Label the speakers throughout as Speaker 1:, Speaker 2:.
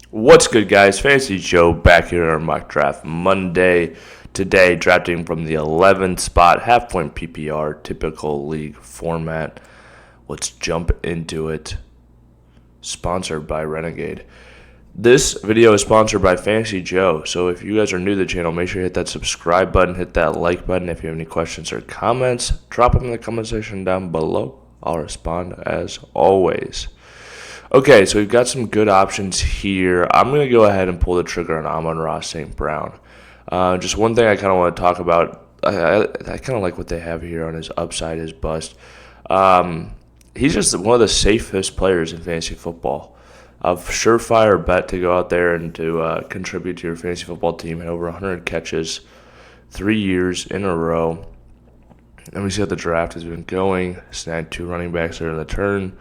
Speaker 1: What's good, guys? Fantasy Joe back here on Mock Draft Monday. Today, drafting from the 11th spot, half-point PPR, typical league format. Let's jump into it. Sponsored by Renegade. This video is sponsored by Fantasy Joe, so if you guys are new to the channel, make sure you hit that subscribe button, hit that like button. If you have any questions or comments, drop them in the comment section down below. I'll respond as always. Okay, so we've got some good options here. I'm going to go ahead and pull the trigger on Amon-Ra St. Brown. Just one thing I kind of want to talk about. I kind of like what they have here on his upside, his bust. He's just one of the safest players in fantasy football. A surefire bet to go out there and to contribute to your fantasy football team. Had over 100 catches, 3 years in a row. And we see how the draft has been going. Snagged 2 running backs there in the turn.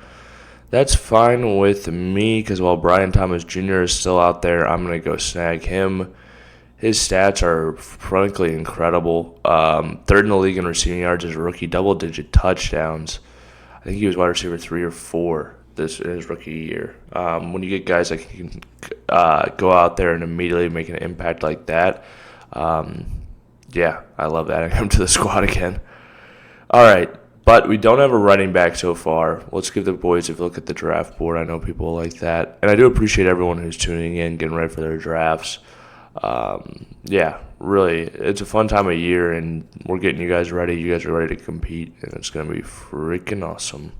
Speaker 1: That's fine with me because while Brian Thomas Jr. is still out there, I'm going to go snag him. His stats are frankly incredible. Third in the league in receiving yards as a rookie, double-digit touchdowns. I think he was wide receiver 3 or 4 this in his rookie year. When you get guys that can go out there and immediately make an impact like that, yeah, I love adding him to the squad again. All right. But we don't have a running back so far. Let's give the boys a look at the draft board. I know people like that. And I do appreciate everyone who's tuning in, getting ready for their drafts. Yeah, really, it's a fun time of year, and we're getting you guys ready. You guys are ready to compete, and it's going to be freaking awesome.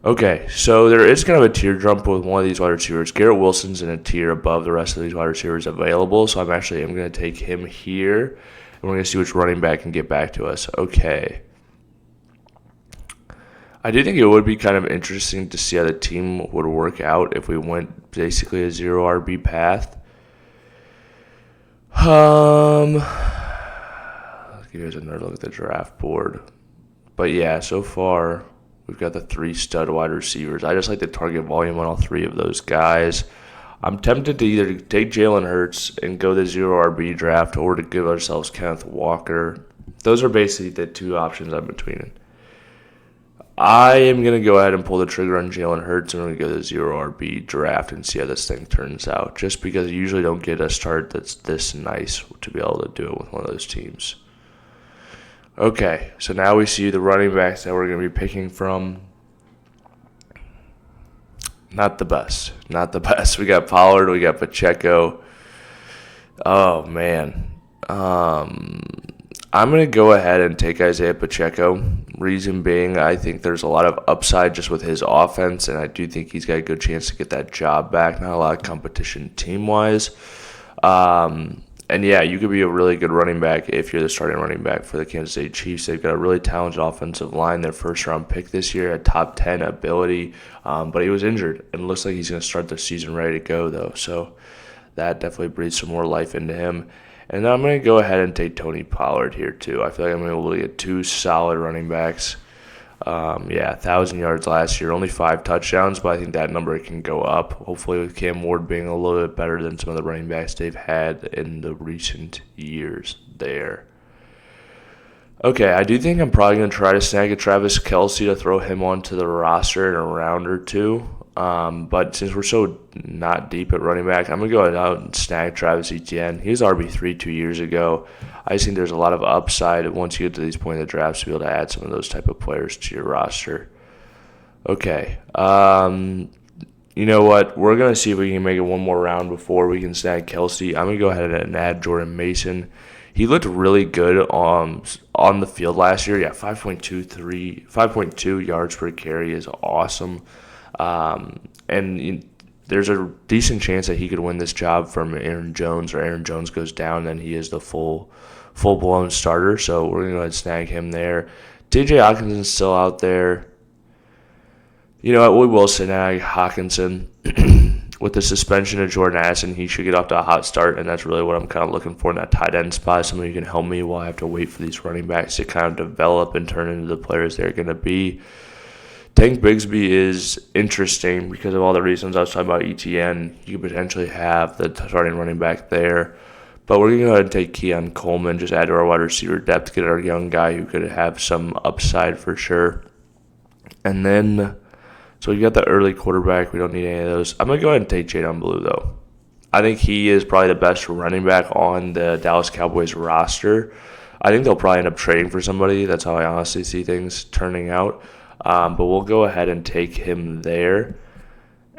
Speaker 1: Okay, so there is kind of a tier jump with one of these wide receivers. Garrett Wilson's in a tier above the rest of these wide receivers available, so I'm going to take him here, and we're going to see which running back can get back to us. Okay. I do think it would be kind of interesting to see how the team would work out if we went basically a 0 RB path. Let's give you guys another look at the draft board. But yeah, so far we've got the 3 stud wide receivers. I just like the target volume on all 3 of those guys. I'm tempted to either take Jaylen Herds and go the 0 RB draft or to give ourselves Kenneth Walker. Those are basically the 2 options I'm between. I am going to go ahead and pull the trigger on Jaylen Herds. I'm going to go the 0 RB draft and see how this thing turns out. Just because you usually don't get a start that's this nice to be able to do it with one of those teams. Okay, so now we see the running backs that we're going to be picking from. Not the best. Not the best. We got Pollard. We got Pacheco. Oh, man. I'm going to go ahead and take Isaiah Pacheco. Reason being, I think there's a lot of upside just with his offense, and I do think he's got a good chance to get that job back. Not a lot of competition team-wise. And, yeah, you could be a really good running back if you're the starting running back for the Kansas City Chiefs. They've got a really talented offensive line. Their first-round pick this year, a top 10 ability, but he was injured, and it looks like he's going to start the season ready to go, though. So that definitely breathes some more life into him. And then I'm going to go ahead and take Tony Pollard here, too. I feel like I'm going to be able to get 2 solid running backs. 1,000 yards last year, only 5 touchdowns, but I think that number can go up. Hopefully with Cam Ward being a little bit better than some of the running backs they've had in the recent years there. Okay, I do think I'm probably going to try to snag a Travis Kelce to throw him onto the roster in a round or 2. But since we're so not deep at running back, I'm going to go out and snag Travis Etienne. He was RB3 2 years ago. I just think there's a lot of upside once you get to these points of the draft to be able to add some of those type of players to your roster. Okay. You know what? We're going to see if we can make it one more round before we can snag Kelce. I'm going to go ahead and add Jordan Mason. He looked really good on the field last year. Yeah, 5.2 yards per carry is awesome. And there's a decent chance that he could win this job from Aaron Jones, or Aaron Jones goes down, then he is the full-blown starter. So we're going to go ahead and snag him there. DJ Hockenson's still out there. You know what? We will snag Hockenson. With the suspension of Jordan Addison, he should get off to a hot start, and that's really what I'm kind of looking for in that tight end spot. Somebody who can help me while I have to wait for these running backs to kind of develop and turn into the players they're going to be. Tank Bigsby is interesting because of all the reasons I was talking about Etienne. You could potentially have the starting running back there. But we're going to go ahead and take Keon Coleman, just add to our wide receiver depth, get our young guy who could have some upside for sure. And then So we got the early quarterback. We don't need any of those. I'm going to go ahead and take Jayon Blue, though. I think he is probably the best running back on the Dallas Cowboys roster. I think they'll probably end up trading for somebody. That's how I honestly see things turning out. But we'll go ahead and take him there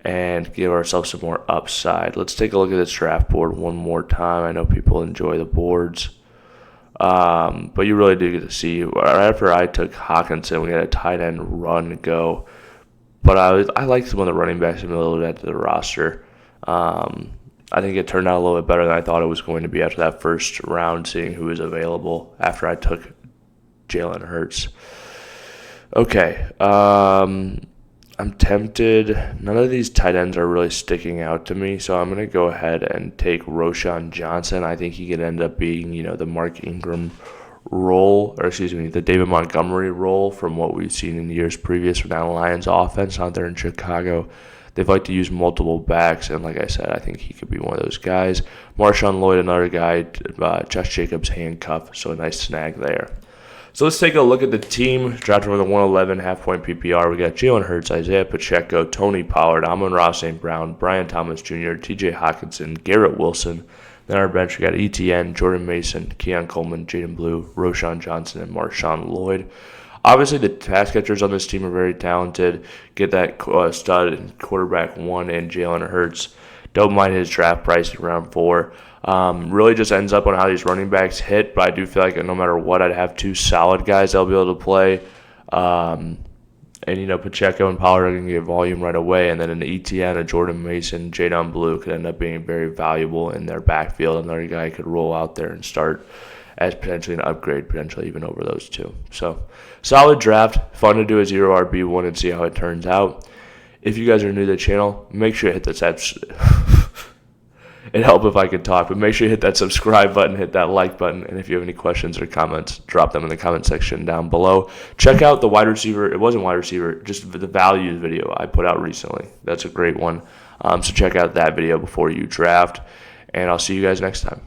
Speaker 1: and give ourselves some more upside. Let's take a look at this draft board one more time. I know people enjoy the boards. But you really do get to see. Right after I took Hockenson, we had a tight end run go. But I like some of the running backs in the middle of the roster. I think it turned out a little bit better than I thought it was going to be after that first round, seeing who was available after I took Jaylen Herds. Okay, I'm tempted. None of these tight ends are really sticking out to me, so I'm going to go ahead and take Roshan Johnson. I think he could end up being, the Mark Ingram role, the David Montgomery role from what we've seen in years previous from that Lions offense out there in Chicago. They've liked to use multiple backs, and like I said, I think he could be one of those guys. Marshawn Lloyd, another guy. Josh Jacobs handcuff, so a nice snag there. So let's take a look at the team. Drafted with a 111 half-point PPR. We got Jaylen Herds, Isaiah Pacheco, Tony Pollard, Amon-Ra St. Brown, Brian Thomas Jr., TJ Hockenson, Garrett Wilson. Then our bench, we got Etienne, Jordan Mason, Keon Coleman, Jaden Blue, Roshan Johnson, and Marshawn Lloyd. Obviously, the pass catchers on this team are very talented. Get that stud and quarterback 1 in Jaylen Herds. Don't mind his draft price around 4. Really just ends up on how these running backs hit, but I do feel like no matter what, I'd have 2 solid guys that'll be able to play. Pacheco and Pollard are going to get volume right away, and then an Etienne, a Jordan Mason, Jayon Blue could end up being very valuable in their backfield. Another guy could roll out there and start as potentially an upgrade, potentially even over those 2. So, solid draft. Fun to do a 0 RB1 and see how it turns out. If you guys are new to the channel, make sure you hit the It'd help if I could talk, but make sure you hit that subscribe button, hit that like button, and if you have any questions or comments, drop them in the comment section down below. Check out the wide receiver. It wasn't wide receiver, just the values video I put out recently. That's a great one. So check out that video before you draft, and I'll see you guys next time.